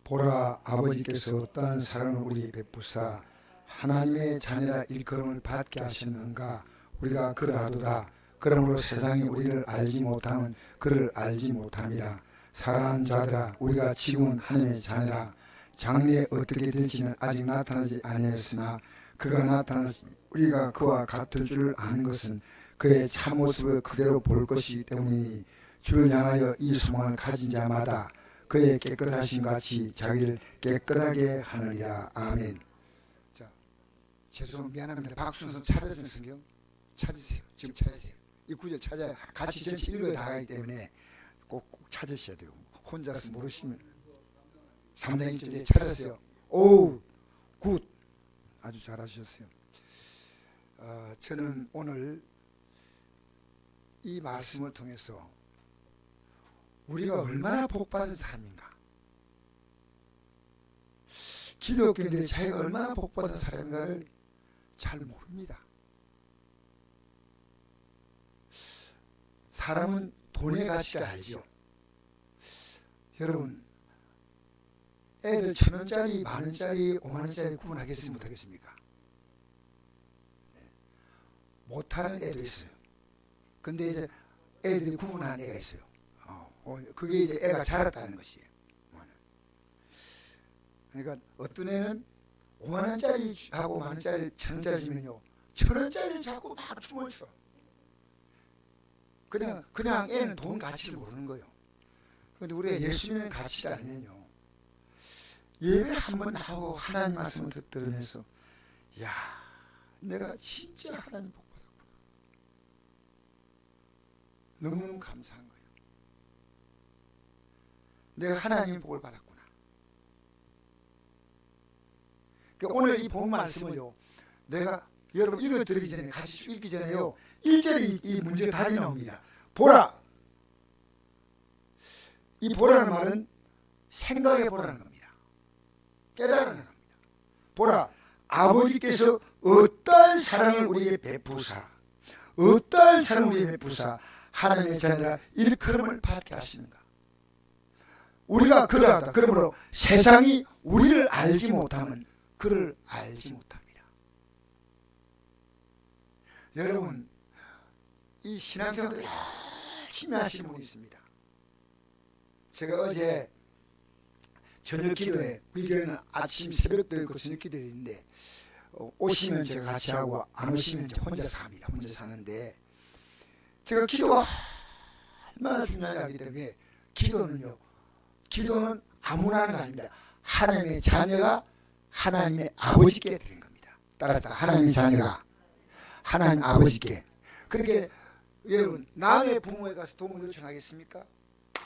보라, 아버지께서 어떠한 사랑을 우리에게 베푸사 하나님의 자녀라 일컬음을 받게 하셨는가. 우리가 그러하도다. 그러므로 세상이 우리를 알지 못하면 그를 알지 못함이라. 사랑하는 자들아, 우리가 지금은 하나님의 자녀라. 장래에 어떻게 될지는 아직 나타나지 아니하였으나 그가 나타나서 우리가 그와 같을 줄 아는 것은 그의 참모습을 그대로 볼 것이기 때문이니 주를 향하여 이 소망을 가진 자마다 그의 깨끗하심 같이 자기를 깨끗하게 하느니라. 아멘. 자, 미안합니다. 박순선 찾아주는 성경 찾으세요. 지금 찾으세요. 이 구절 찾아야 같이 전체 읽어 나가기 때문에 꼭 찾으셔야 돼요. 혼자서 모르시면 3장 1절에 찾았어요. 오, 굿. 아주 잘하셨어요. 저는 오늘 이 말씀을 통해서 우리가 얼마나 복받은 사람인가, 기독교인들이 자기가 얼마나 복받은 사람인가를 잘 모릅니다. 사람은 돈의 가치를 알죠. 여러분, 애들 1,000원짜리, 만원짜리, 5만원짜리 구분하겠습니까? 못하겠습니까? 못하는 애도 있어요. 근데 이제 애들이 구분하는 애가 있어요. 그게 이제 애가 자랐다는 것이에요. 그러니까 어떤 애는 5만원짜리 하고 만원짜리, 1,000원짜리 주면요, 1,000원짜리를 자꾸 막 춤을 춰. 그냥 애는 돈 가치를 모르는 거예요. 그런데 우리가 예수 믿는 가치를 알면요, 예배를 한번 나오고 하나님 말씀을 들으면서 야, 내가 진짜 하나님 복 받았구나. 너무너무 감사한 거예요. 내가 하나님 복을 받았구나. 그러니까 오늘 이 본 말씀을요, 내가 여러분 읽어드리기 전에, 같이 읽기 전에요, 1절에 이 문제 답이 나옵니다. 보라. 이 보라는 말은 생각해 보라는 겁니다. 깨달으라는 겁니다. 보라, 아버지께서 어떠한 사랑을 우리에게 베푸사, 어떠한 사랑을 우리에게 베푸사 하나님의 자녀라 일컬음을 받게 하시는가. 우리가 그러하다. 그러므로 세상이 우리를 알지 못하면 그를 알지 못합니다. 여러분, 이 신앙생활을 열심히 하시는 분이 있습니다. 제가 어제 저녁 기도에, 우리 교회는 아침 새벽도 있고 저녁 기도에 있는데, 오시면 제가 같이 하고 안 오시면 혼자서 합니다. 혼자 사는데, 제가 기도가 얼마나 중요하기 때문에 기도는 아무나 하는 거 아닙니다. 하나님의 자녀가 하나님의 아버지께 드린 겁니다. 따라서 하나님의 자녀가 하나님 아버지께. 그렇게 여러분, 남의 부모에 가서 도움을 요청하겠습니까?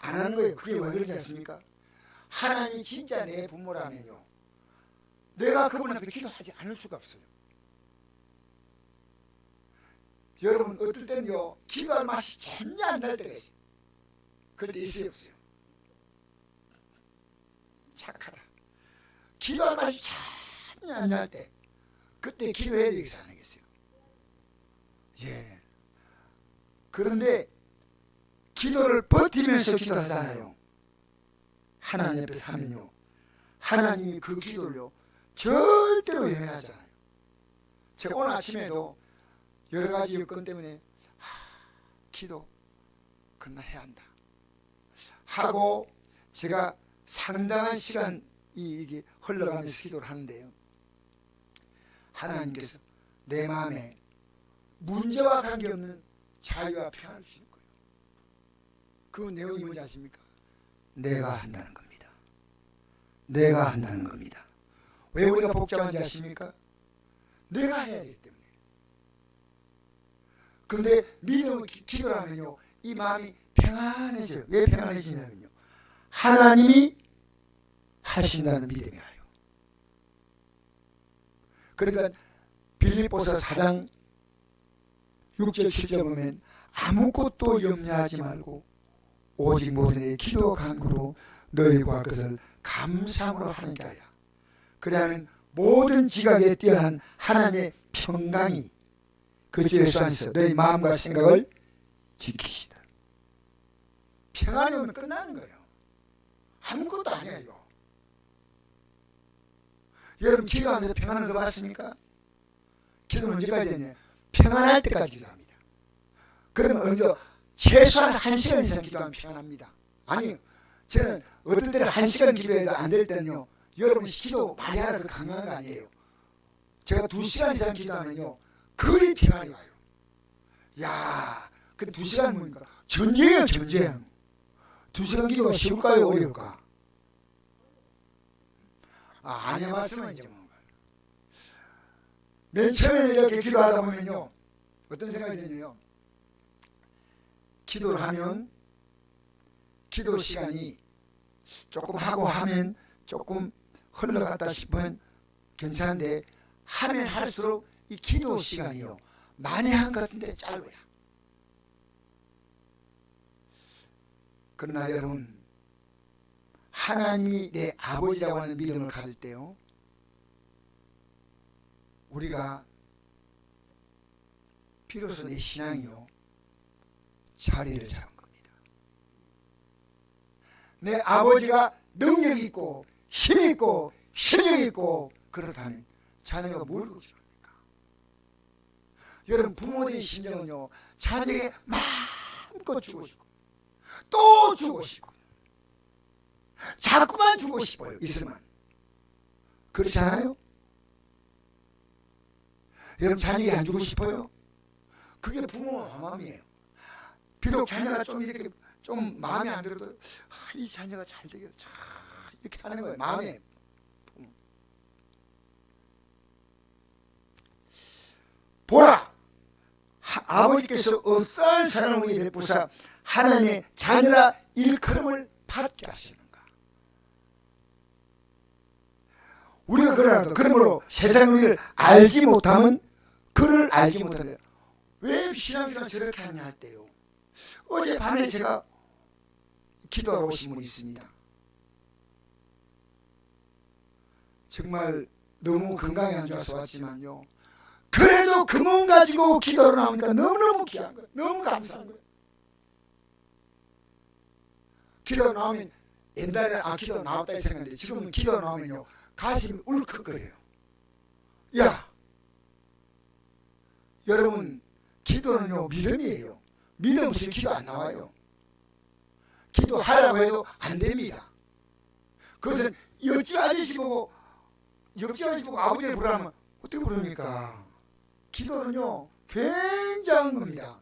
안 하는 거예요. 그게 왜 그러지 않습니까? 하나님이 진짜 내 부모라면요, 내가 그분 앞에 기도하지 않을 수가 없어요. 여러분, 어떨 때는요, 기도할 맛이 전혀 안 날 때가 있어요. 그럴 때 있어요, 없어요? 착하다. 기도할 맛이 전혀 안 날 때, 그때 기도해야 되겠어요, 안 하겠어요? 예. 그런데 기도를 버티면서 기도하잖아요. 하나님 앞에 하면요, 하나님이 그 기도를요 절대로 외면하잖아요. 제가 오늘 아침에도 여러 가지 여건 때문에 기도 그러나 해야 한다 하고, 제가 상당한 시간 이게 흘러가면서 기도를 하는데요, 하나님께서 내 마음에 문제와 관계없는 자유와 평안을 주시는 거예요. 그 내용이 뭔지 아십니까? 내가 한다는 겁니다. 내가 한다는 겁니다. 왜 우리가 복잡한지 아십니까? 내가 해야 되기 때문에. 그런데 믿음을 기도를 하면요, 이 마음이 평안해져요. 왜 평안해지냐면요, 하나님이 하신다는 믿음이 와요. 그러니까 빌립보서 4장 6절 7절 보면 아무것도 염려하지 말고 오직 모든 의 기도 간구로 너희와 그것을 감사함으로 하는 게 아니야. 그래야만 모든 지각에 뛰어난 하나님의 평강이 그리스도 예수 안에서 너희 마음과 생각을 지키시다. 평안이 오면 끝나는 거예요. 아무것도 아니야 이거. 여러분 기도하면서 평안을 얻어봤습니까? 기도는 언제까지 되냐? 평안할 때까지 기도합니다. 그러면 언제 최소한 1시간 이상 기도하면 평안합니다. 아니, 저는 어떨 때는 1시간 기도해도 안 될 때는요, 여러분 기도 많이 하라 그 강요하는 거 아니에요. 제가 2시간 이상 기도하면요 거의 평안이 와요. 야, 그 2시간 뭡니까? 전쟁이에요, 전쟁. 2시간 기도가 쉬울까요, 어려울까? 안 해봤으면 이제 뭔가. 맨 처음에는 이렇게 기도하다 보면요, 어떤 생각이 드냐요, 기도를 하면 기도 시간이 조금 하고 하면 조금 흘러갔다 싶으면 괜찮은데, 하면 할수록 이 기도 시간이요 많이 한 것 같은데 짧아요. 그러나 여러분, 하나님이 내 아버지라고 하는 믿음을 가질 때요, 우리가 비로소 내 신앙이요 자리를 잡은 겁니다. 내 아버지가 능력이 있고 힘 있고 실력이 있고 그렇다면 자녀가 뭘 걱정합니까? 여러분, 부모들의 심정은요, 자녀에게 마음껏 주고 싶고 또 주고 싶고 자꾸만 주고 싶어요. 있으면. 그렇지 않아요? 여러분, 자녀에게 안 주고 싶어요? 그게 부모의 마음이에요. 비록 자녀가 좀 이렇게 좀 마음에 안 들어도 이 자녀가 잘 되겠다 이렇게 하는 거예요. 마음에. 보라, 아버지께서 어떠한 사랑을 우리에게 베푸사 하나님의 자녀라 일컬음을 받게 하시는가. 우리가 그러므로 세상 우리를 알지 못하면 그를 알지 못하는, 왜 신앙생활 저렇게 하냐 할 때요, 어젯밤에 제가 기도하러 오신 분이 있습니다. 정말 너무 건강이 안 좋아서 왔지만요, 그래도 그 몸 가지고 기도를 나오니까 너무너무 귀한 거예요. 너무 감사한 거예요. 기도 나오면, 옛날에는 기도 나왔다 생각했는데 지금은 기도 나오면요 가슴이 울컥거려요. 야, 여러분, 기도는요 믿음이에요. 믿음 없이 기도 안 나와요. 기도하라고 해도 안 됩니다. 그것은 옆집 아저씨 보고 아버지를 부르면 어떻게 부릅니까? 기도는요 굉장한 겁니다.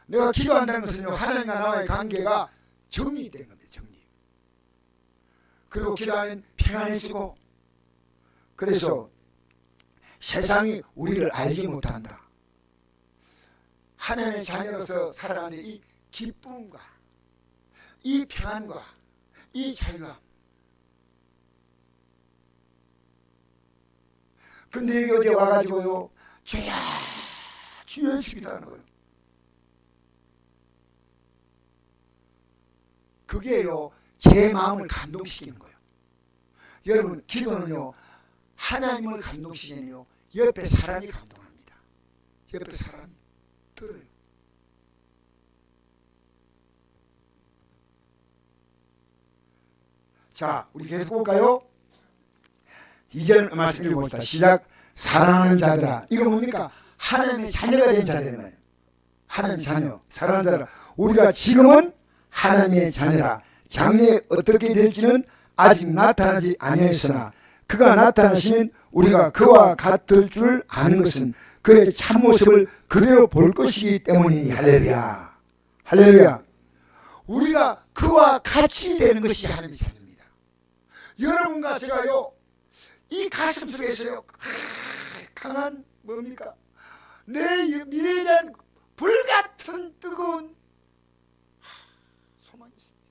내가 기도한다는 것은요 하나님과 나와의 관계가 정리된 겁니다. 정리. 그리고 기도하면 평안해지고, 그래서 세상이 우리를 알지 못한다. 하나님의 자녀로서 살아가는 이 기쁨과 이 평안과 이 자유함. 근데 여기 어제 와가지고요, 주야 주여 기도하는 거예요. 그게요 제 마음을 감동시키는 거예요. 여러분, 기도는요 하나님을 감동시키는요 옆에 사람이 감동합니다. 옆에 사람이 들어요. 자, 우리 계속 볼까요? 2절 말씀 읽어봅시다. 시작. 사랑하는 자들아. 이거 뭡니까? 하나님의 자녀가 된 자들이에요. 하나님의 자녀, 사랑하는 자들아. 우리가 지금은 하나님의 자녀라. 장래에 어떻게 될지는 아직 나타나지 아니하였으나 그가 나타나시면 우리가 그와 같을 줄 아는 것은 그의 참모습을 그대로 볼 것이기 때문이니. 할렐루야. 할렐루야. 우리가 그와 같이 되는 것이 하나님의 자녀입니다. 여러분과 제가요 이 가슴 속에서요 강한 뭡니까? 내 미래에 대한 불같은 뜨거운 소망이 있습니다.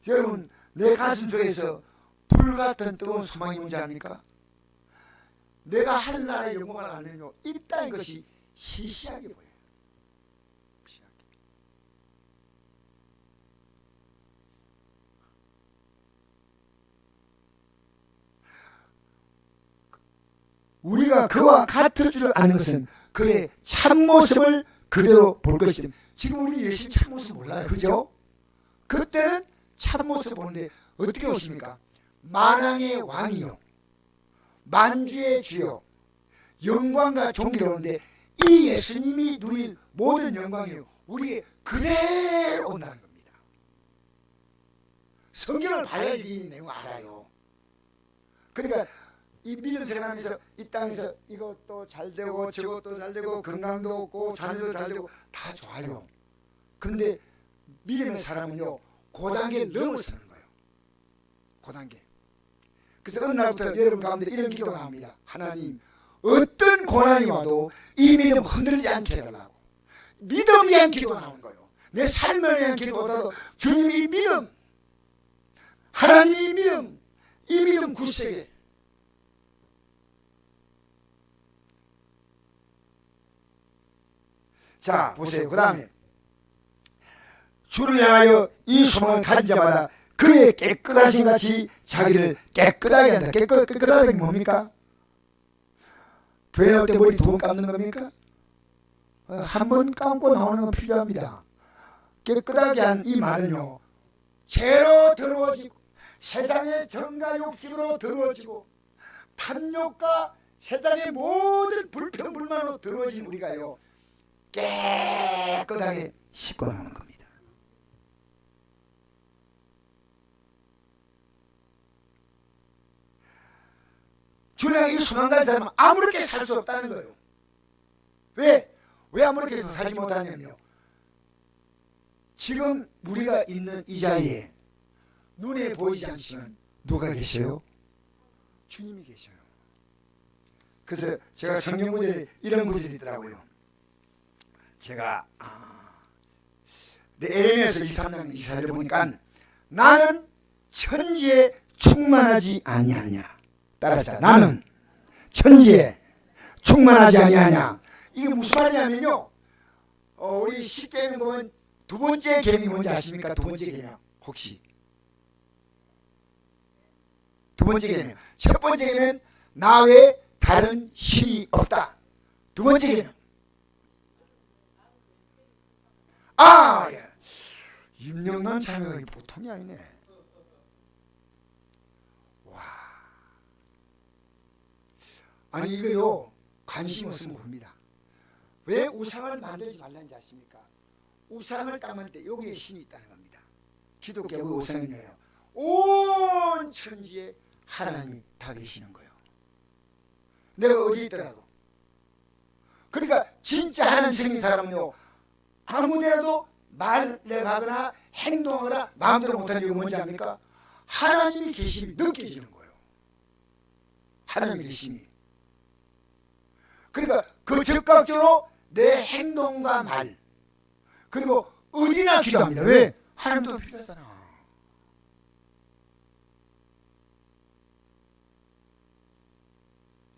여러분, 내 가슴 속에서 불같은 뜨거운 소망이 뭔지 압니까? 내가 하늘나라의 영광을 알려면 이 땅의 것이 시시하게 보여요. 시시하게. 우리가 그와 같을 줄 아는 것은 그의 참모습을 그대로 볼 것이기 때문에. 지금 우리 예수님 참모습 몰라요. 그죠? 그때는 참모습 보는데 어떻게 오십니까? 만왕의 왕이요, 만주의 주요, 영광과 존귀를 오는데 이 예수님이 누릴 모든 영광이요 우리의 그대로 온다는 겁니다. 성경을 봐야 이 내용 알아요. 그러니까 이 믿음 생활하면서 이 땅에서 이것도 잘 되고 저것도 잘 되고 건강도 없고 자녀도 잘 되고 다 좋아요. 그런데 믿음의 사람은요 그 단계를 넘어서는 거예요. 그 단계. 그래서 어느 날부터 여러분 가운데 이런 기도가 나옵니다. 하나님, 어떤 고난이 와도 이 믿음 흔들리지 않게 해달라고. 믿음에 대한 기도가 나오는 거예요. 내 삶에 대한 기도보다도 주님이 믿음, 하나님이 믿음, 이 믿음 굳세게. 자 보세요. 그 다음에 주를 향하여 이 소망을 가진 자마다 그의 깨끗하신 같이 자기를 깨끗하게 한다. 깨끗하다는 게 뭡니까? 교회 나올 때 머리 2번 감는 겁니까? 한 번 감고 나오는 건 필요합니다. 깨끗하게 한 이 말은요 죄로 더러워지고 세상의 정과 욕심으로 더러워지고 탐욕과 세상의 모든 불평 불만으로 더러워진 우리가요 깨끗하게 씻고 나오는 겁니다. 주님의 이 수만 가지 사람은 아무렇게 살 수 없다는 거예요. 왜 아무렇게 살지 못하냐면요, 지금 우리가 있는 이 자리에 눈에 보이지 않지만 누가 계셔요? 주님이 계셔요. 그래서 제가 성경 구절에 이런 구절이 있더라고요. 제가 에레미야서 23장 24절을 보니까 나는 천지에 충만하지 아니하냐. 따라합시다. 나는 천지에 충만하지 아니하냐. 이게 무슨 말이냐면요, 우리 십계명 보면 두 번째 계명이 뭔지 아십니까? 두 번째 계명 혹시? 두 번째 계명, 첫 번째 계명은 나 외에 다른 신이 없다. 두 번째 계명, 예. 임영란 자매가 보통이 아니네. 와, 아니 이거요 관심 없으면 모릅니다. 왜 우상을 만들지 말라는지 아십니까? 우상을 딱 만들 때 여기에 신이 있다는 겁니다. 기독교의 우상이에요. 온 천지에 하나님이 다 계시는 거예요. 내가 어디 있더라도. 그러니까 진짜 하나님 생긴 사람은요 아무데라도 말하거나 행동하거나 마음대로 못하는 이유가 뭔지 압니까? 하나님이 계심이 느껴지는 거예요. 하나님의 계심이. 그러니까 그 즉각적으로 내 행동과 말, 그리고 어디나 기도합니다. 왜? 하나님도 필요하잖아.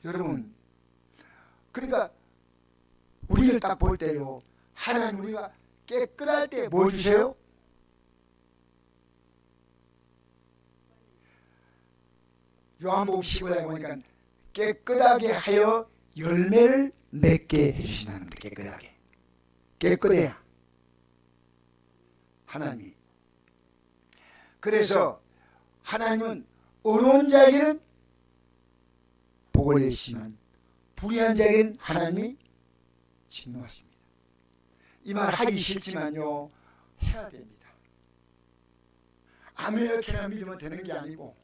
여러분, 그러니까 우리를 딱 볼 때요, 하나님 우리가 깨끗할 때 뭘 주세요? 요한복음 15장에 보니까 깨끗하게 하여 열매를 맺게 해주신다는 거예요. 깨끗하게. 깨끗해야 하나님이. 그래서 하나님은 어려운 자에게는 복을 내시지만 불의한 자에게는 하나님이 진노하십니다. 이 말 하기 싫지만요 해야 됩니다. 아무렇게나 믿으면 되는 게 아니고,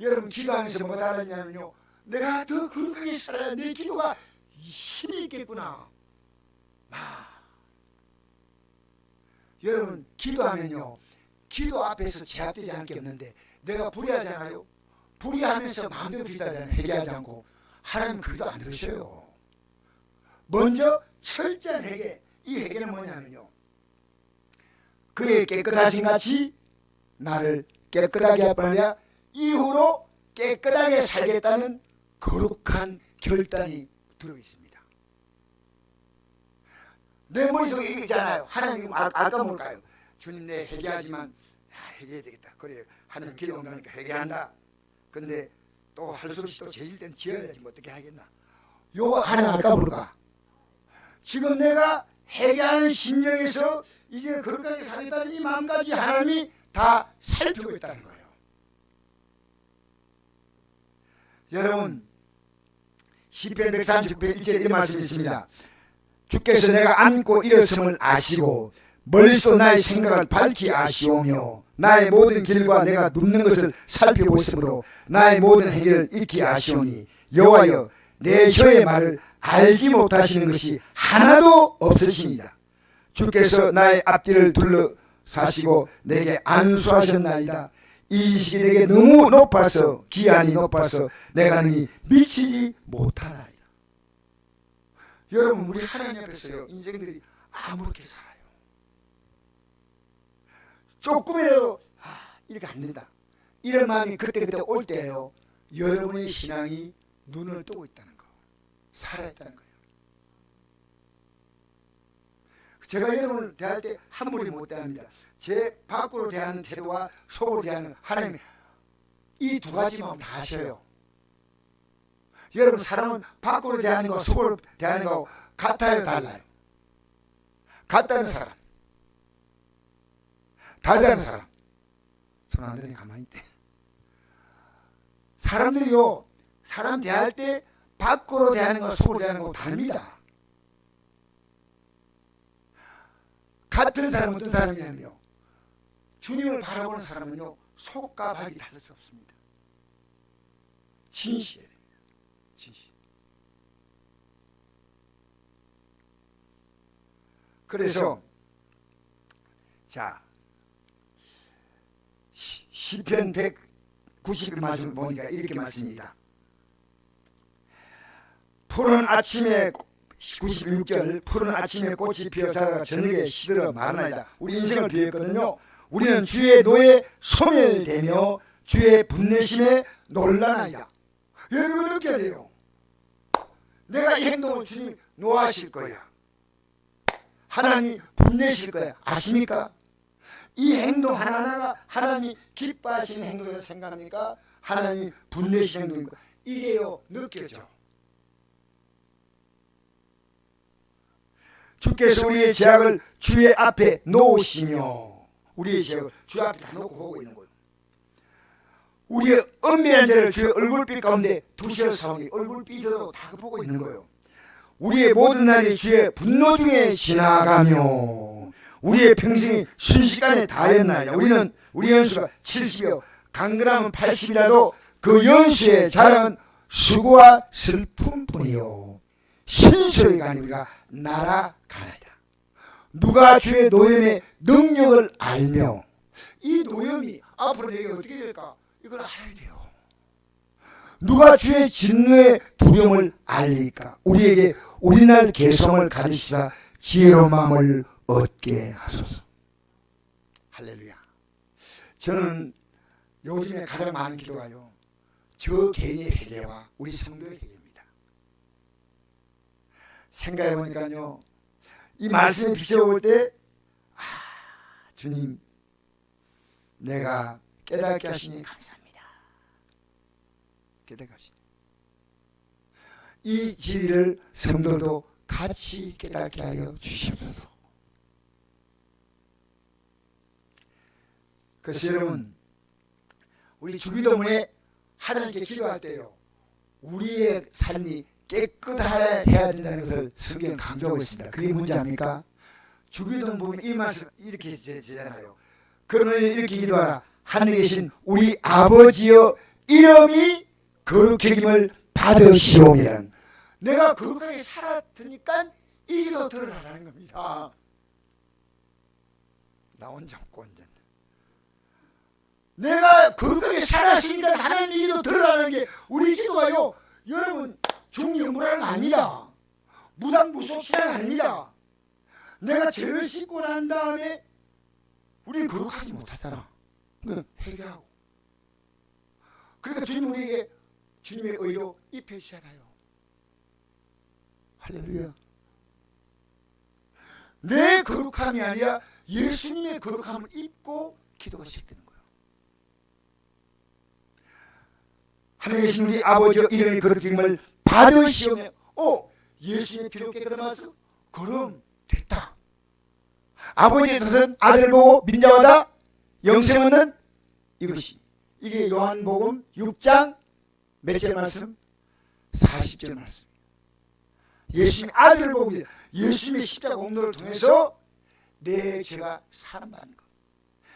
여러분 기도하면서 뭐가 달라지냐면요, 내가 더 거룩하게 살아야 내 기도가 힘이 있겠구나. 여러분 기도하면요 기도 앞에서 제압되지 않을 게 없는데, 내가 불의하잖아요. 불의하면서 마음대로 기도하잖아요. 회개하지 않고. 하나님 그 기도 안 들으셔요. 먼저 철저한 회개. 이 회개는 뭐냐면요, 그의 깨끗하신 같이 나를 깨끗하게 할 뿐 아니라 이후로 깨끗하게 살겠다는 거룩한 결단이 들어있습니다. 내 머릿속에 이게 있잖아요. 하나님 아까 뭘까요? 주님 내 회개하지만 회개해야 되겠다. 그래 하나님 기도 온다니까 회개한다. 근데 또 할 수 없이 또 죄질 땐 지어야지 뭐 어떻게 하겠나. 요거 하나님 아까 뭘까? 지금 내가 회개하는 심령에서 이제 거룩하게 살겠다는 이 마음까지 하나님이 다 살피고 있다는 거예요. 여러분, 시편 139편 1절에 이런 말씀이 있습니다. 주께서 내가 앉고 일었음을 아시고 멀리서 나의 생각을 밝히 아시오며 나의 모든 길과 내가 눕는 것을 살피고 있으므로 나의 모든 행위를 익히 아시오니 여호와여 내 혀의 말을 알지 못하시는 것이 하나도 없으시니이다. 주께서 나의 앞뒤를 둘러사시고 내게 안수하셨나이다. 이 지식이 내게 너무 높아서 기한이 높아서 내가 능히 미치지 못하나이다. 여러분, 우리 하나님 앞에서요 인생들이 아무렇게 살아요. 조금이라도 이렇게 안 된다 이런 마음이 그때그때 올 때예요. 여러분의 신앙이 눈을 뜨고 있다는 거, 살아있다는 거예요. 제가 여러분을 대할 때 함부로 못 대합니다. 제 밖으로 대하는 태도와 속으로 대하는 하나님, 이 두 가지만 다 하셔요. 여러분, 사람은 밖으로 대하는 거 속으로 대하는 거 같아요, 달라요? 같다는 사람, 다르다는 사람 손 안 들으니 가만히 있대. 사람들이요, 사람 대할 때 밖으로 대하는 거 속으로 대하는 거 다릅니다. 같은 사람은 어떤 사람이냐면요, 주님을 바라보는 사람은요 속과 밖이 다를 수 없습니다. 진실이에요. 진실. 그래서 자, 시편 190일 말씀 보니까 이렇게 말씀입니다. 푸른 아침에 96절 푸른 아침에 꽃이 피어 자라가 저녁에 시들어 마르나이다. 우리 인생을 비유했거든요. 우리는 주의 노에 소멸되며 주의 분내심에 놀라나이다. 여러분, 느껴야 돼요. 내가 이 행동을 주님 노하실 거야, 하나님 분내실 거야. 아십니까? 이 행동 하나하나가 하나님 기뻐하시는 행동을 생각합니까? 하나님 분내시는 행동입니까? 이게요 느껴져. 주께서 우리의 죄악을 주의 앞에 놓으시며, 우리의 죄악을 주 앞에 다 놓고 보고 있는 거예요. 우리의 은밀한 죄를 주의 얼굴빛 가운데 두셔서 얼굴빛으로 다 보고 있는 거예요. 우리의 모든 날이 주의 분노 중에 지나가며 우리의 평생이 순식간에 다했나이다. 우리 연수가 70이요 강건하면 80이라도 그 연수의 자랑은 수고와 슬픔뿐이요 신소의 간이 우리가 날아가나이다. 누가 주의 노염의 능력을 알며, 이 노염이 앞으로 내게 어떻게 될까 이걸 알아야 돼요. 누가 주의 진노의 두려움을 알리까? 우리에게 우리날 개성을 가르치사 지혜로운 마음을 얻게 하소서. 할렐루야. 저는 요즘에 가장 많은 기도가요, 저 개인의 회개와 우리 성도의 회개입니다. 생각해보니까요, 이 말씀이 비춰올 때 주님, 내가 깨닫게 하시니 감사합니다. 깨닫게 하시니 이 진리를 성도도 같이 깨닫게 하여 주시옵소서. 그래서 여러분, 우리 주기도문에 하나님께 기도할 때요, 우리의 삶이 깨끗해야 된다는 것을 성경은 강조하고 있습니다. 그게 뭔지 압니까? 주기도문 보면 이 말씀 이렇게 되잖아요. 그러면 이렇게 기도하라. 하늘에 계신 우리 아버지여, 이름이 거룩해짐을 받으시오며. 내가 거룩하게 살았으니까 이 기도 들으라는 겁니다. 나 혼자 없고 완전. 내가 거룩하게 살았으니까 하나님 이 기도 들으라는 게, 우리 기도가요 여러분 중영무라는 거 아닙니다. 무당무속 신앙 아닙니다. 내가 죄를 씻고 난 다음에 우리는 거룩하지 못하잖아. 회개하고. 그러니까 주님 우리에게 주님의 의로 입혀주잖아요. 할렐루야. 내 거룩함이 아니라 예수님의 거룩함을 입고 기도가 시작되는 거예요. 하늘에 계신 우리 아버지 이름이 거룩함을 받으시오며, 예수님의 피로 깨끗하면서 그럼 됐다. 아버지의 뜻은 아들 보고 민자마다 영생 얻는 이것이. 이게 요한복음 6장 몇절 말씀? 40절 말씀. 예수님의 아들을 보고 예수님의 십자가 공로를 통해서 내 죄가 사함받는 것.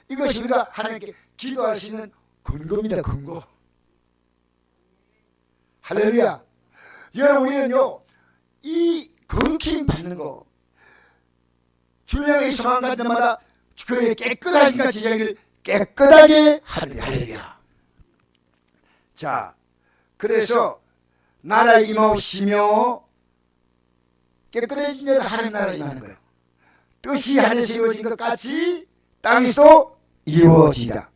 이것이 우리가 하나님께 기도할 수 있는 근거입니다. 근거. 할렐루야. 여러분, 우리는요 이 거룩힘 받는 거, 주를 향해 소망 가는 때마다 그의 깨끗하니까 제자기를 깨끗하게 하리라. 할렐루야. 자, 그래서 나라에 임하시며 깨끗해진 자를 하나님 나라에 임하는 거예요. 뜻이 하늘에서 이루어진 것 같이 땅에서도 이루어지다.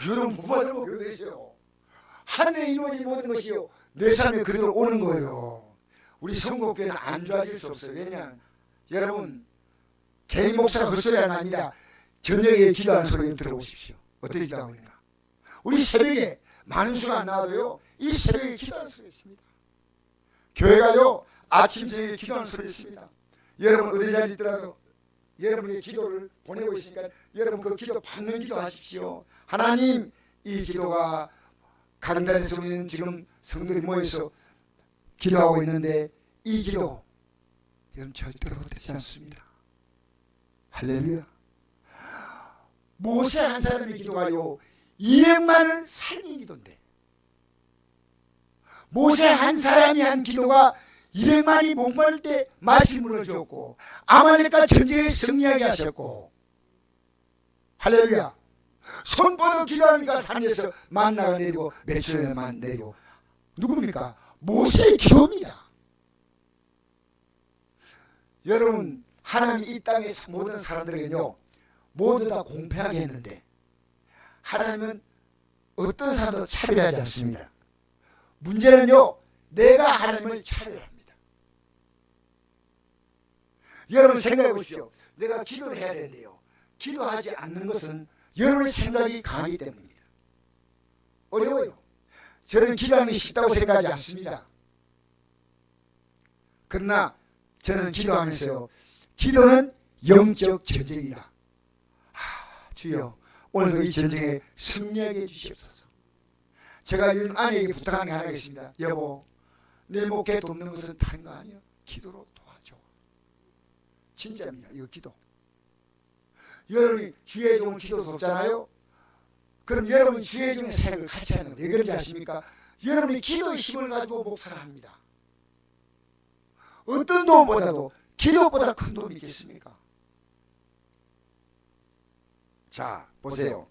여러분, 못 받으면 그렇게 되죠. 하늘에 이루어진 모든 것이요 내 삶에 그대로 오는 거예요. 우리 성공교회는 안 좋아질 수 없어요. 왜냐, 여러분, 개인 목사가 그 소리 안 합니다. 저녁에 기도하는 소리 들어보십시오. 어떻게 기도하고 있는가. 우리 새벽에 많은 수가 안 나와도요 이 새벽에 기도하는 소리가 있습니다. 교회가요 아침 저녁에 기도하는 소리가 있습니다. 여러분 어디 자리에 있더라도 여러분의 기도를 보내고 있으니까 여러분 그 기도 받는 기도 하십시오. 하나님, 이 기도가 가정단에서 우리는 지금 성도들이 모여서 기도하고 있는데 이 기도 여러분 절대로 되지 않습니다. 할렐루야. 모세 한 사람의 기도가요 200만을 살린 기도인데, 모세 한 사람이 한 기도가 200만이 목마를 때 마실 물을 주었고 아말렉과 전쟁에 승리하게 하셨고, 할렐루야. 손 뻗어 기도하니까 하늘에서 만나가 내리고 매출에만 내리고. 누굽니까? 모세의 기도입니다. 여러분, 하나님이 이 땅의 모든 사람들에게는요 모두 다 공평하게 했는데 하나님은 어떤 사람도 차별하지 않습니다. 문제는요 내가 하나님을 차별합니다. 여러분 생각해 보십시오. 내가 기도를 해야 되는데요 기도하지 않는 것은 여러분의 생각이 강하기 때문입니다. 어려워요. 저는 기도하는 게 쉽다고 생각하지 않습니다. 그러나 저는 기도하면서요 기도는 영적 전쟁이다. 주여, 오늘도 이 전쟁에 승리하게 해주시옵소서. 제가 요즘 아내에게 부탁하는 게 하나 있습니다. 여보, 내 목에 돕는 것은 다른 거 아니야. 기도로 도와줘. 진짜입니다. 이거 기도. 여러분이 주의 종을 기도로 돕잖아요. 그럼 여러분이 주의 종의 사역을 같이 하는 거예요. 왜 그런지 아십니까? 여러분이 기도의 힘을 가지고 목사를 합니다. 어떤 도움보다도 기도보다 큰 도움이 있겠습니까? 자, 보세요.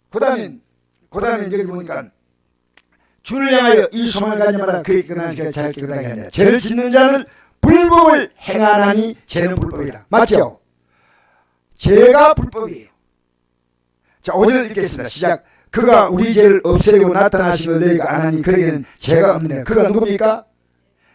그 다음에 여기 보니까 주를 향하여 이 소망을 가진 자마다 그의 끝나는 시간에 잘 깨끗하게 하느니라. 죄를 짓는 자는 불법을 행하나니 죄는 불법이라. 맞죠? 죄가 불법이에요. 자, 5절 읽겠습니다. 시작. 그가 우리 죄를 없애려고 나타나심을 너희가 안 하니 그에게는 죄가 없느니라. 그가 누굽니까?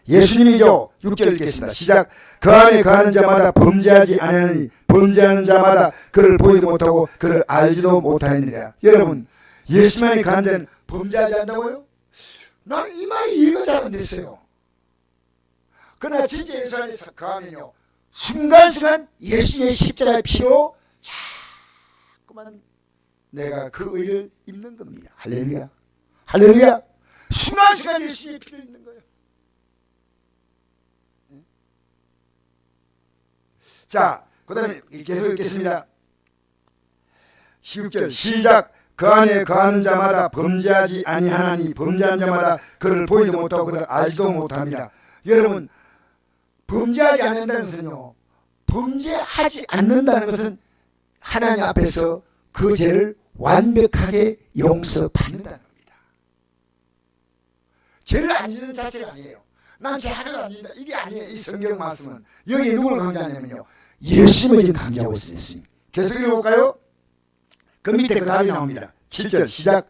예수님이죠. 6절 읽겠습니다. 시작. 그 안에 거하는 자마다 범죄하지 아니하니 범죄하는 자마다 그를 보지도 못하고 그를 알지도 못하느니라. 여러분, 예수님 안에 거하는 자는 범죄하지 않는다고요? 난 이 말이 이해가 잘 안 됐어요. 그러나 진짜 예수 안에서 거하면요 순간순간 예수님의 십자가의 피로 자꾸만 내가 그 의를 입는 겁니다. 할렐루야. 할렐루야. 순간순간 예수님의 피를 입는 거예요. 자, 그 다음에 계속 읽겠습니다. 16절 시작. 그 안에 거하는 자마다 범죄하지 아니하나니 범죄한 자마다 그를 보지도 못하고 그를 알지도 못합니다. 여러분, 범죄하지 않는다는 것은요 범죄하지 않는다는 것은 하나님 앞에서 그 죄를 완벽하게 용서받는다는 겁니다. 죄를 안 짓는 자체가 아니에요. 난 죄 하나도 안 짓는다, 이게 아니에요. 이 성경 말씀은 여기 누구를 강조하냐면요 예수님을 지금 강조하고 있어요. 계속 읽어볼까요? 그 밑에 그 답이 나옵니다. 7절 시작.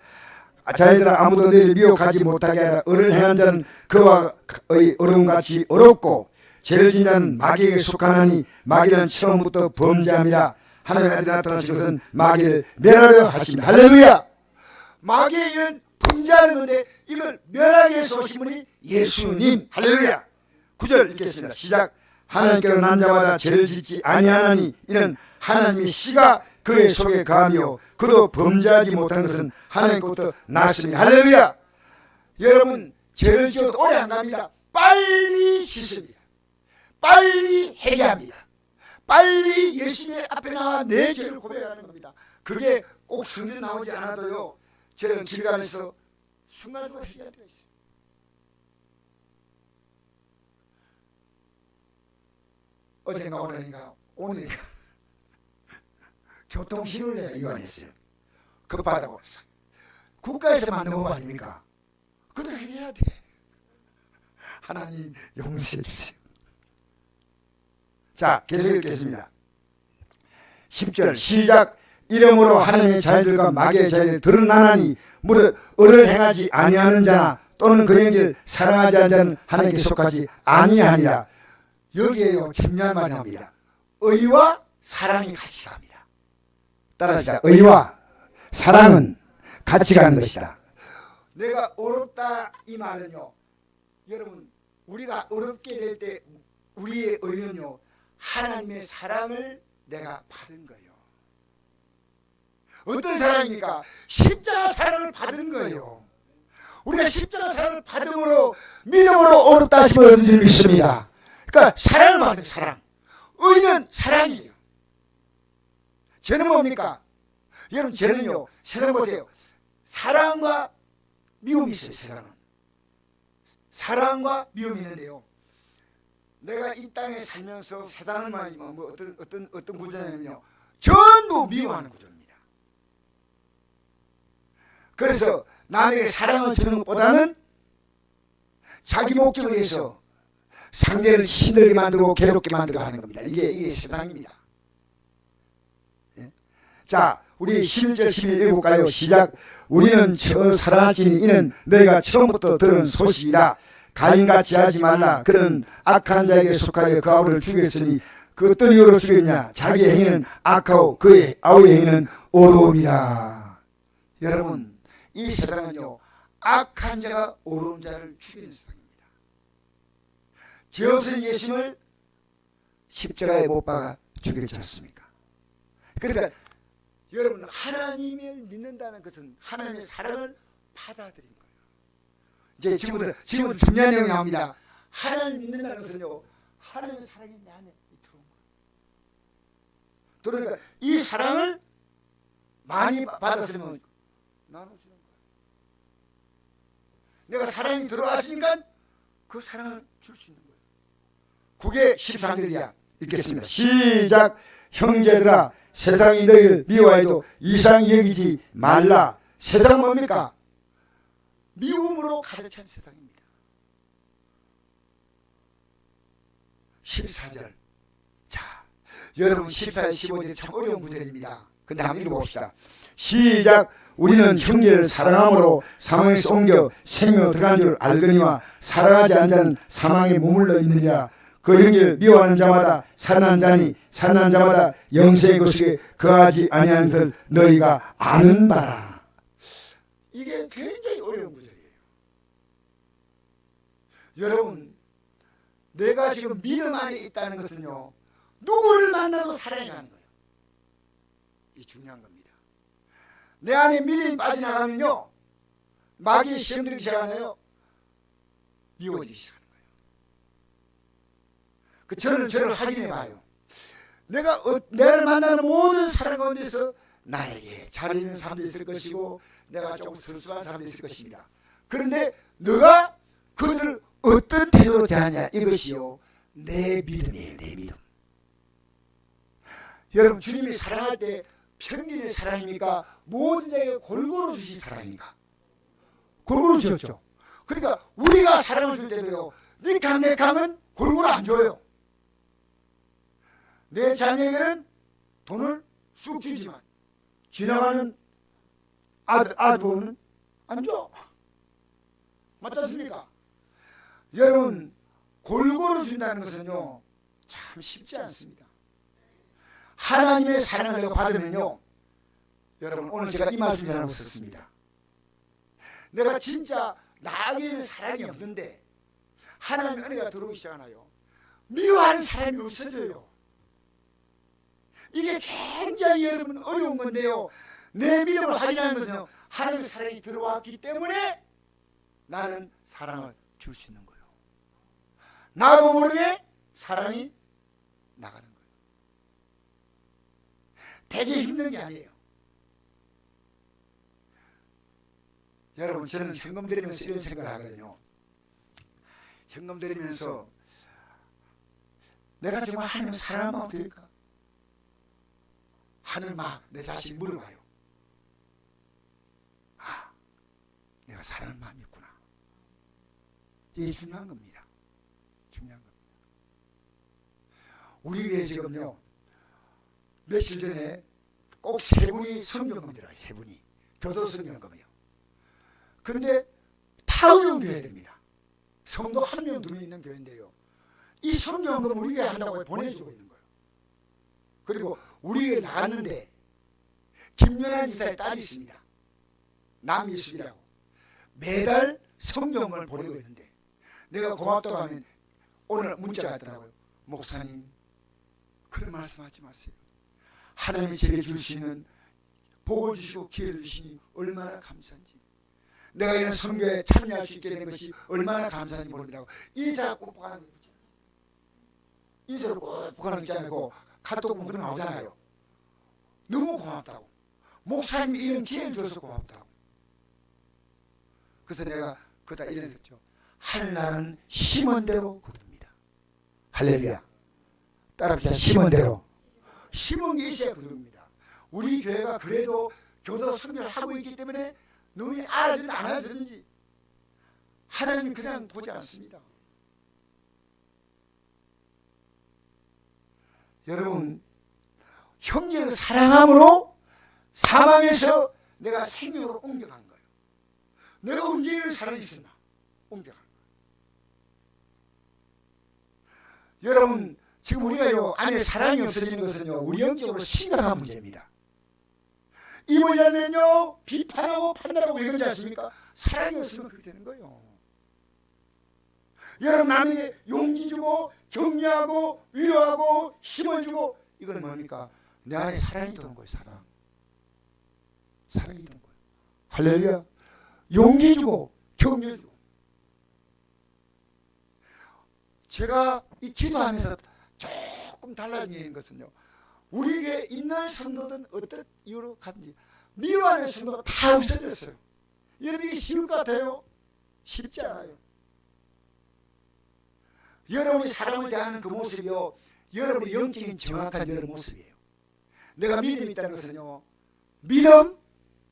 자기들아 아무도 너희를 미혹하지 못하게 하라. 의를 행한 자는 그와의 어려움같이 어렵고 죄를 짓는 자는 마귀에게 속하나니 마귀는 처음부터 범죄함이라. 하나님의 아들이 나타나신 것은 마귀를 멸하려 하십니다. 할렐루야. 마귀는 범죄하는 건데 이걸 멸하기 위해서 오신 분이 예수님. 할렐루야. 9절 읽겠습니다. 시작. 하나님께로 난 자마다 죄를 짓지 아니하나니 이는 하나님의 씨가 그의 속에 감이요 그도 범죄하지 못한 것은 하나님께로부터 났습니다. 할렐루야. 여러분 죄를 지어도 오래 안 갑니다. 빨리 씻습니다. 빨리 회개합니다. 빨리 예수님의 앞에 나와 내 죄를 고백하는 겁니다. 그게 꼭 성전 나오지 않아도요, 저는 길 가면서 순간순간 회개할 때가 있어요. 어젠가 오늘인가 교통신호를 위반했어요. 급하다고 해서 국가에서 만든 법 아닙니까? 그것도 해결해야 돼. 하나님 용서해 주세요. 자, 계속 읽겠습니다. 10절 시작. 이름으로 하나님의 자녀들과 마귀의 자녀들 드러나나니 무릇 의를 행하지 아니하는 자나 또는 그 영을 사랑하지 않는 자는 하나님께 속하지 아니하니라. 여기에요 중요한 말이 나옵니다. 의와 사랑이 같이 갑니다. 따라하시다. 의와 사랑은 같이 가는 것이다. 내가 어렵다 이 말은요, 여러분 우리가 어렵게 될 때 우리의 의는요 하나님의 사랑을 내가 받은 거예요. 어떤 사랑입니까? 십자가 사랑을 받은 거예요. 우리가 십자가 사랑을 받음으로 믿음으로 어렵다 하시면 얻은 줄 믿습니다. 그러니까 사랑을 받은 사랑. 의는 사랑이에요. 죄는 뭡니까? 여러분 죄는요, 세상 보세요. 사랑과 미움이 있어요. 세상은 사랑과 미움이 있는데요, 내가 이 땅에 살면서 세상을 말이면 뭐 어떤 구조냐면요, 전부 미워하는 구조입니다. 그래서 남에게 사랑을 주는 것보다는 자기 목적을 위해서 상대를 힘들게 만들고 괴롭게 만들고 하는 겁니다. 이게 세상입니다. 예? 자, 우리 11절 12절 읽어볼까요? 시작. 우리는 저 사랑할지니 이는 너희가 처음부터 들은 소식이라. 가인같이 하지 말라. 그는 악한 자에게 속하여 그 아우를 죽였으니 그 어떤 이유로 죽였냐? 자기의 행위는 악하고 그의 아우의 행위는 어려움이라. 여러분 이 세상은요 악한 자가 어려운 자를 죽이는 세상입니다. 죄 없는 예수님을 십자가에 못 박아 죽였지 않습니까? 그러니까 여러분 하나님을 믿는다는 것은 하나님의 사랑을 받아들인 거예요. 이제 지금부터 중요한 내용이 나옵니다. 하나님을 믿는다는 것은요 하나님의 사랑이 내 안에 들어온 거예요. 그러니까 이 사랑을 많이 받았으면 나눠주는 거예요. 내가 사랑이 들어왔으니까 그 사랑을 줄 수 있는 거예요. 그게 13절이야. 읽겠습니다. 시작. 형제들아 세상이 너희를 미워해도 이상히 여기지 말라. 세상은 뭡니까? 미움으로 가득 찬 세상입니다. 14절. 자, 여러분 14절 15절이 참 어려운 구절입니다. 근데 한번 읽어봅시다. 시작. 우리는 형제를 사랑함으로 사망에서 옮겨 생명으로 들어간 줄 알거니와 사랑하지 않는 자는 사망에 머물러 있느니라. 그 형제를 미워하는 자마다 살아난 자니 살아난 자마다 영생의 곳에 거하지 아니하는 것을 너희가 아는 바라. 이게 굉장히 어려운 구절이에요. 여러분 내가 지금 믿음 안에 있다는 것은요 누구를 만나도 사랑이 가는 거예요. 이 중요한 겁니다. 내 안에 믿음이 빠져나가면요 마귀의 시험 들기 시작하네요. 미워지기 시작하는 거예요. 저를 확인해 봐요. 내가 내를 만나는 모든 사람 가운데서 나에게 잘 있는 사람도 있을 것이고 내가 조금 설수한 사람도 있을 것입니다. 그런데 너가 그들을 어떤 태도로 대하냐 이것이요 내 믿음이에요. 내 믿음. 여러분 주님이 사랑할 때 평균의 사랑입니까? 모든 자에게 골고루 주신 사랑입니까? 골고루 주셨죠. 그러니까 우리가 사랑을 줄 때도요 니가 내 감은 골고루 안 줘요. 내 자녀에게는 돈을 쑥 주지만 지나가는 아들은 안 줘. 맞지 않습니까? 여러분 골고루 준다는 것은요 참 쉽지 않습니다. 하나님의 사랑을 내가 받으면요, 여러분 오늘 제가 이 말씀 전하고 있었습니다. 내가 진짜 나에게는 사랑이 없는데 하나님의 은혜가 들어오기 시작하나요? 미워하는 사람이 없어져요. 이게 굉장히 여러분 어려운 건데요. 내 믿음을 확인하는 것은 하나님의 사랑이 들어왔기 때문에 나는 사랑을 줄 수 있는 거예요. 나도 모르게 사랑이 나가는 거예요. 되게 힘든 게 아니에요. 여러분, 저는 현금 드리면서 이런 생각을 하거든요. 현금 드리면서 내가 정말 하나님을 사랑하는 마음 드릴까? 하늘 막 내 자신 물어봐요. 아, 내가 사랑하는 마음이 있구나. 이게 중요한 겁니다. 중요한 겁니다. 우리 교회 지금요, 며칠 전에 꼭 세 분이 성경금 들어요. 세 분이 교도 성경금이요. 그런데 타운형 교회입니다. 성도 한 명, 두 명 있는 교회인데요. 이 성경금 우리 교회 한다고 보내주고 있는 거예요. 그리고 우리 교회 나갔는데 김연아 집사의 딸이 있습니다. 남미숙이라고. 매달 성경을 보내고 있는데 내가 고맙다고 하면 오늘 문자가 왔더라고요. 목사님, 그런 말씀하지 마세요. 하나님이 제게 주시는 복을 주시고 기회를 주시니 얼마나 감사한지, 내가 이런 선교에 참여할 수 있게 된 것이 얼마나 감사한지 모른다고. 인사가 꼭 보관하는 거 있잖아요. 인사를 꼭 보관하는 거 있잖아요. 카톡 보면 그런 거 나오잖아요. 너무 고맙다고. 목사님이 이런 기회를 줘서 고맙다고. 그래서 내가 그다 이런 했죠. 하늘나라는 심은 대로 거둡니다. 할렐루야. 따라합시다. 심은 대로. 심은 게 있어야 거둡니다. 우리 교회가 그래도 교도 선교를 하고 있기 때문에 놈이 알아주든지 안 알아주든지 하나님이 그냥 보지 않습니다. 여러분, 형제를 사랑함으로 사망에서 내가 생명으로 옮겨간 거예요. 내가 언제 이를 사랑했으나 옮겨간 거예요. 여러분, 지금 우리가 요 안에 사랑이 없어지는 것은요, 우리 영적으로 심각한 문제입니다. 이 모자는요, 비판하고 판단하고 왜 그러지 않습니까? 사랑이 없으면 그렇게 되는 거예요. 여러분, 남에게 용기 주고 격려하고 위로하고 힘을 주고, 이건 뭡니까? 내 안에 사랑이 드는 거예요. 사랑. 사랑이 드는 거예요. 할렐루야. 용기 주고 격려 주고. 제가 이 기도하면서 조금 달라진 것은요, 우리에게 있는 성도들은 어떤 이유로 갔는지 미워하는 성도가 다 없어졌어요. 여러분, 이게 쉬울 것 같아요? 쉽지 않아요. 여러분이 사람을 대하는 그 모습이요, 여러분의 영적인 정확한 여러분 모습이에요. 내가 믿음이 있다는 것은요, 믿음,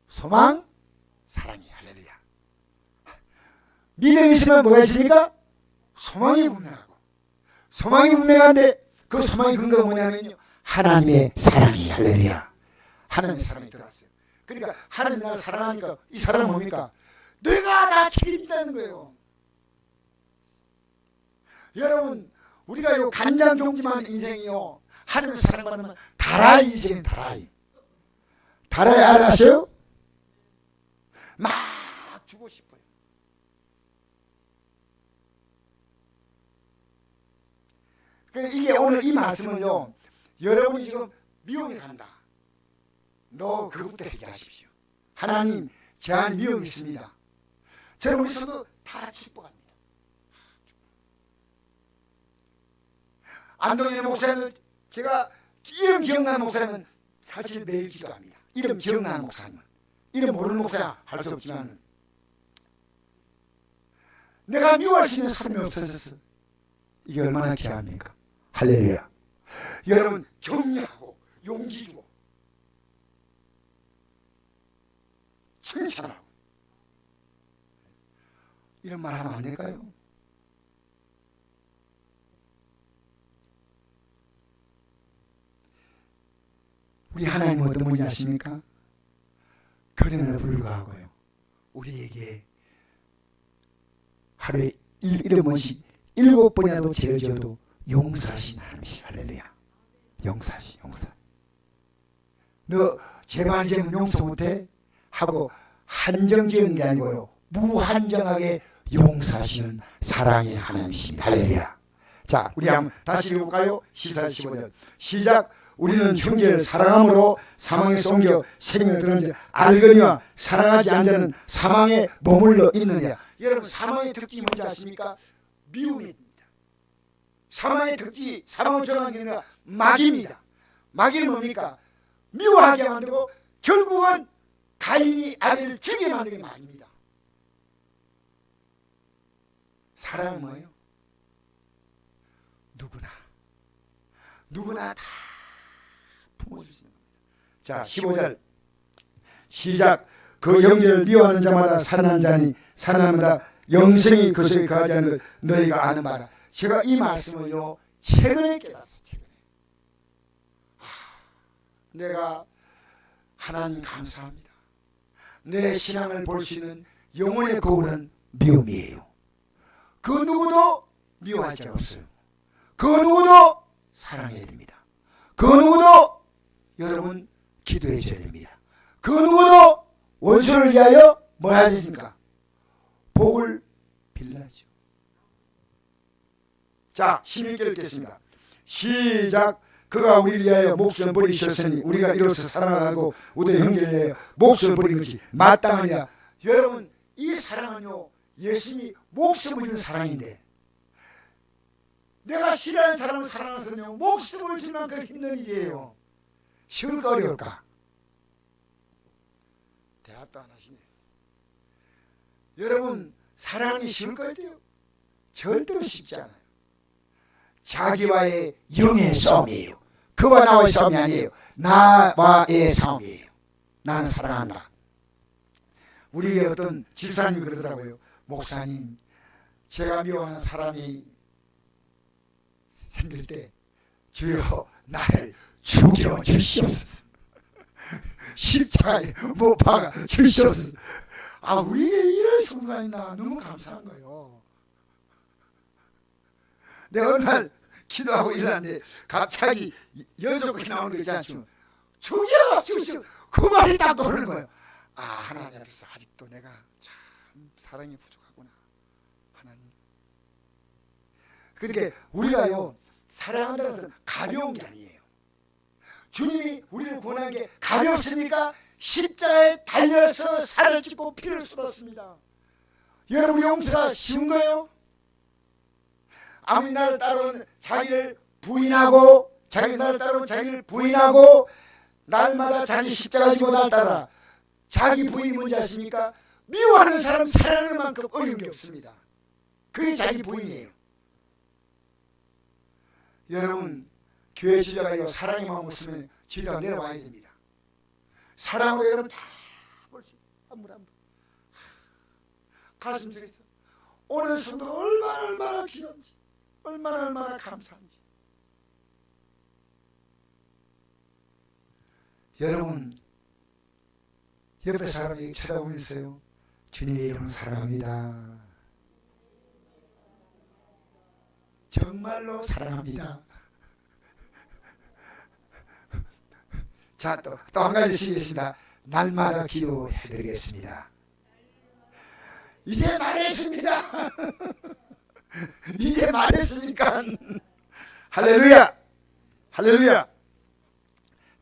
소망, 사랑이. 할렐루야. 믿음이 있으면 뭐가 있습니까? 소망이 분명하고. 소망이 분명한데 그 소망의 근거가 뭐냐면요, 하나님의 사랑이. 할렐루야. 하나님의 사랑이 들어왔어요. 그러니까 하나님 나를 사랑하니까 이 사랑은 뭡니까? 내가 다 책임진다는 거예요. 여러분, 우리가 요 간장종지만 인생이요, 하나님의 사랑받으면 다라이 인생이 다라이. 다라이 알아가세요? 막 주고 싶어요. 그러니까 이게 오늘 이 말씀은요, 여러분이 지금 미움에 간다. 너 그것부터 해결하십시오. 하나님, 제 안에 미움이 있습니다. 저는 우리 성도 다 기뻐합니다. 안동의 목사님을 제가 이름 기억나는 목사님은 사실 매일 기도합니다. 이름 기억나는 목사님은. 이름 모르는 목사 할 수 없지만 내가 미워할 수 있는 사람이 없어졌어. 이게 얼마나 귀합니까? 할렐루야. 여러분, 격려하고 용기 주고 칭찬하고 이런 말 하면 안 될까요? 우리 하나님은 어떤 분이 아십니까? 그럼에도 불구하고요, 우리에게 하루에 1번씩 7번이라도 죄를 지어도 용서하신 하나님이시. 할렐루야. 용서하시. 용서. 너 죄 많이 지으면 용서 못해? 하고 한정지은 게 아니고요, 무한정하게 용서하시는 사랑의 하나님이십니다. 할렐루야. 자, 우리 한번 다시 읽어볼까요? 14절 15절 시작. 우리는 형제를 사랑함으로 사망에서 옮겨 생명에 들었는지 알거니와 사랑하지 않는 자는 사망에 머물러 있느니라. 여러분, 사망의 특징이 뭔지 아십니까? 미움입니다. 사망의 특징이, 사망을 정하는 게 마귀입니다. 마귀는 뭡니까? 미워하게 만들고 결국은 가인이 아벨을 죽게 만드는 게 마귀입니다. 사랑은 뭐예요? 누구나 다 품어줄 수 있는 겁니다. 자, 15절 시작. 그 형제를 미워하는 자마다 살아난 자니 살아남다 영생이 그 속에 거하지 않는 걸 너희가 아는 바라. 제가 이 말씀을요 최근에 깨달았어요. 최근에. 내가 하나님 감사합니다. 내 신앙을 볼 수 있는 영혼의 거울은 미움이에요. 그 누구도 미워할 자가 없어요. 그 누구도 사랑해야 됩니다. 그 누구도 여러분 기도해 줘야 됩니다. 그 누구도 원수를 위하여 뭘 해야 됩니까? 복을 빌라죠. 자, 16절 읽겠습니다. 시작. 그가 우리를 위하여 목숨을 버리셨으니 우리가 이로써 사랑을 알고 우리의 형제를 위하여 목숨을 버린 것이 마땅하니라. 여러분, 이 사랑은요 예수님이 목숨을 주는 사랑인데, 내가 싫어하는 사람을 사랑해서요 목숨을 줄 만큼 힘든 일이에요. 쉬울까 어려울까? 대답도 안 하시네. 여러분, 사랑이 쉬울 것 같아요? 절대로 쉽지 않아요. 자기와의 영의 싸움이에요. 그와 나와의 싸움이 아니에요. 나와의 싸움이에요. 나는 사랑한다. 우리의 어떤 집사님이 그러더라고요. 목사님, 제가 미워하는 사람이 생길 때 주여 나를 죽여 주시옵소서. 십자가에 못 박아 주시옵소서. 아, 우리에게 이런 순간이 나 너무 감사한 거예요. 내가 어느 날 기도하고 일어났는데 갑자기 여조국이 나오는 거 있지 않죠? 죽여 주시오. 그 말이 딱 떠오르는 거예요. 아, 하나님 앞에서 아직도 내가 참 사랑이 부족하구나. 하나님. 그렇게 우리가요 사랑한다는 것은 가벼운 게 아니에요. 주님이 우리를 구원한 게 가볍습니까? 십자가에 달려서 살을 찢고 피를 쏟았습니다. 여러분, 용서가 쉬운 거예요? 아무리 나를 따르면 자기를 부인하고, 나를 따르면 자기를 부인하고, 날마다 자기 십자가 지고 나를 따라. 자기 부인이 뭔지 아십니까? 미워하는 사람 사랑하는 만큼 어려운 게 없습니다. 그게 자기 부인이에요. 여러분, 교회 진료가 사랑의 마음을 쓰면 진료가 내려와야 됩니다. 사랑으로 여러분 다 볼 수 있어요. 한 분 한 분. 가슴 속에서 오늘 순간 얼마나 귀한지, 얼마나 감사한지. 여러분, 옆에 사람이 쳐다보면서요, 주님의 이름을 사랑합니다. 정말로 사랑합니다. 자, 또 한 가지 쓰겠습니다. 날마다 기도해드리겠습니다. 이제 말했습니다. 이제 말했으니까. 할렐루야, 할렐루야.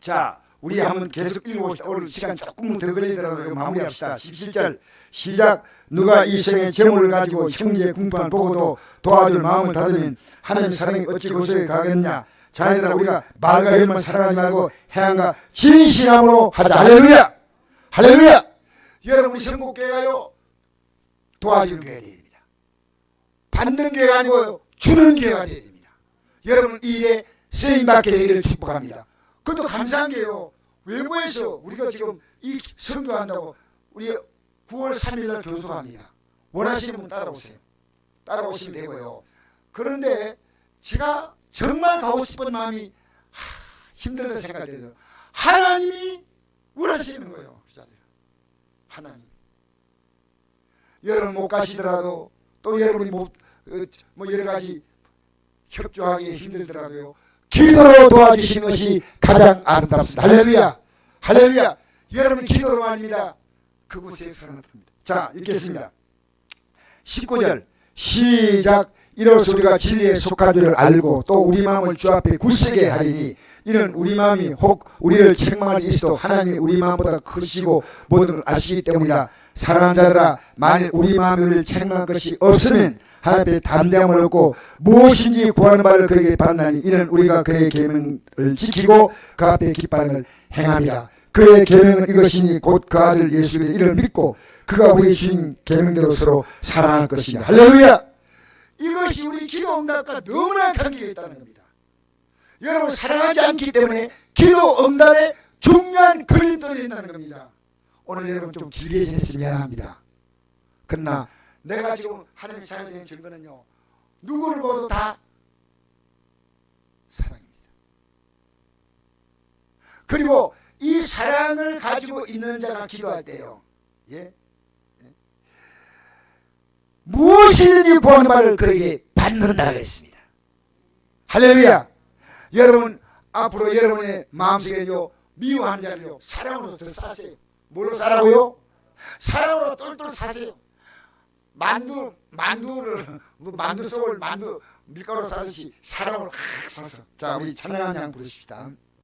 자, 우리 한번 계속 읽어봅시다. 오늘 시간 조금 더 걸리더라도 마무리합시다. 17절 시작. 누가 이 생의 재물을 가지고 형제의 궁핍을 보고도 도와줄 마음을 닫으면 하나님의 사랑이 어찌 고소에 가겠냐. 자녀들아, 우리가 말과 혈만 사랑하지 말고 행함과 진실함으로 하자. 할렐루야, 할렐루야. 여러분, 성국교회가요 도와주는 교회가 되어야 됩니다. 받는 교회가 아니고 주는 교회가 되어야 됩니다. 여러분, 이 일에 쓰임받게 되기를 축복합니다. 그것도 감사한 게요, 외부에서 우리가 지금 이 선교한다고 우리 9월 3일날 교수합니다. 원하시는 분 따라오세요. 따라오시면 되고요. 그런데 제가 정말 가고 싶은 마음이 힘들다 생각돼요. 하나님이 원하시는 거예요. 그 자리에 하나님. 여러분 못 가시더라도, 또 여러분이 뭐 여러 가지 협조하기 힘들더라도요, 기도로 도와주시는 것이 가장 아름답습니다. 할렐루야, 할렐루야. 여러분 기도로만입니다. 그곳에 역사가 나타납니다. 자, 읽겠습니다. 19절 시작. 이로써 우리가 진리에 속한 줄을 알고 또 우리 마음을 주 앞에 굳세게 하리니 이는 우리 마음이 혹 우리를 책망할 일 있어도 하나님이 우리 마음보다 크시고 모든 걸 아시기 때문이라. 사랑하는 자들아, 만일 우리 마음이 우리를 책망할 것이 없으면 하나님 앞에 담대함을 얻고 무엇인지 구하는 바를 그에게 받나니 이는 우리가 그의 계명을 지키고 그 앞에 기뻐하는 걸 행함이라. 그의 계명은 이것이니 곧 그 아들 예수 그리스도의 이를 믿고 그가 우리 주신 계명대로 서로 사랑할 것이냐. 할렐루야. 이것이 우리 기도 응답과 너무나 관계가 있다는 겁니다. 여러분, 사랑하지 않기 때문에 기도 응답에 중요한 걸림돌이 된다는 겁니다. 오늘 여러분 좀 길게 지냈으면 미안합니다. 그러나 내가 지금 하나님의 자녀가 되는 증거는요, 누구를 보도 다 사랑입니다. 그리고 이 사랑을 가지고 있는 자가 기도할 때요, 무엇이든지 구하는 바를 그에게 받는다 그랬습니다. 할렐루야. 여러분, 앞으로 여러분의 마음속에요, 미워하는 자를요, 사랑으로 더 사세요. 뭘로 사라고요? 사랑으로 똘똘 사세요. 만두 속을 만두 밀가루로 사듯이 사랑으로 확 사서. 자, 우리 찬양한 양 부르십시다.